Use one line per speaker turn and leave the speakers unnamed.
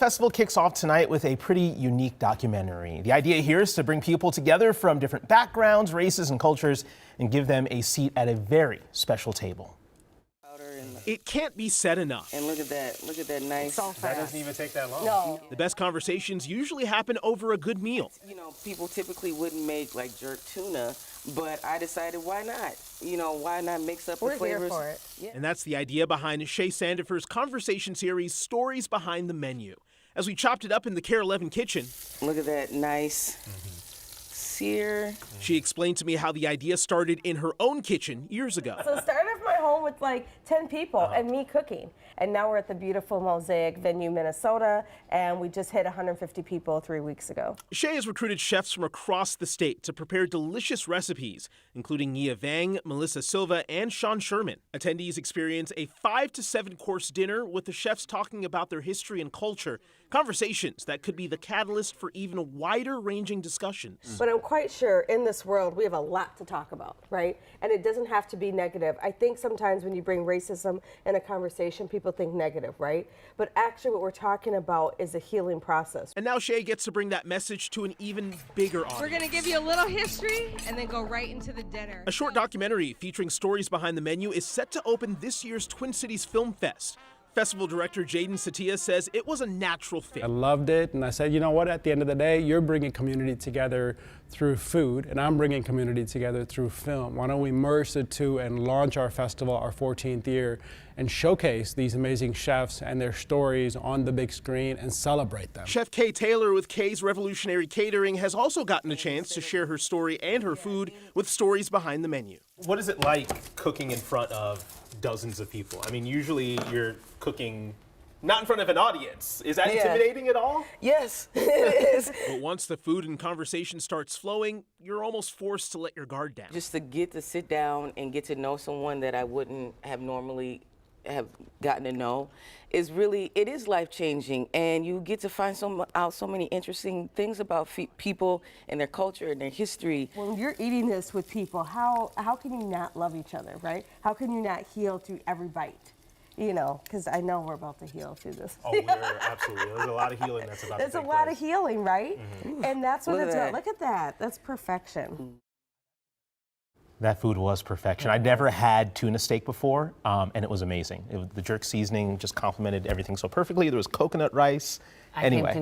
Festival kicks off tonight with a pretty unique documentary. The idea here is to bring people together from different backgrounds, races, and cultures and give them a seat at a very special table.
It can't be said enough.
And look at that nice.
That doesn't even take that long.
No.
The best conversations usually happen over a good meal.
You know, people typically wouldn't make like jerk tuna, but I decided why not? You know, why not mix up the flavors?
We're here for it.
Yeah.
And that's the idea behind Shay Sandifer's conversation series, Stories Behind the Menu. As we chopped it up in the KARE 11 kitchen,
Look at that nice sear.
she explained to me how the idea started in her own kitchen years ago.
So it started off my home with like 10 people and me cooking. And now we're at the beautiful Mosaic venue, Minnesota, and we just hit 150 people 3 weeks ago.
Shay has recruited chefs from across the state to prepare delicious recipes, including Nia Vang, Melissa Silva, and Sean Sherman. Attendees experience a 5 to 7 course dinner with the chefs talking about their history and culture, conversations that could be the catalyst for even wider ranging discussions.
But I'm quite sure in this world we have a lot to talk about, right? And it doesn't have to be negative. I think sometimes when you bring racism in a conversation, people think negative, right? But actually what we're talking about is a healing process.
And now Shay gets to bring that message to an even bigger audience.
We're going to give you a little history and then go right into the dinner.
A short documentary featuring stories behind the menu is set to open this year's Twin Cities Film Fest. Festival director Jaden Satia says it was a natural fit.
I loved it, and I said, you know what, at the end of the day, you're bringing community together through food, and I'm bringing community together through film. Why don't we merge the two and launch our festival, our 14th year, and showcase these amazing chefs and their stories on the big screen and celebrate them.
Chef Kay Taylor with Kay's Revolutionary Catering has also gotten a chance to share her story and her food with stories behind the menu.
What is it like cooking in front of dozens of people? I mean, usually you're cooking not in front of an audience. Is that intimidating at all?
Yes, it is.
But once the food and conversation starts flowing, you're almost forced to let your guard down.
Just to get to sit down and get to know someone that I wouldn't have normally have gotten to know is really, it is life-changing, and you get to find out so many interesting things about people and their culture and their history.
When you're eating this with people, how can you not love each other, right? How can you not heal through every bite? You know, because I know we're about to heal through this.
Oh, we're absolutely. There's a lot of healing that's about to take
There's a lot
place.
of healing, right? And that's what
Look at
it's about.
that.
Look at that. That's perfection.
That food was perfection. I'd never had tuna steak before, and it was amazing. The jerk seasoning just complemented everything so perfectly. There was coconut rice. Anyway.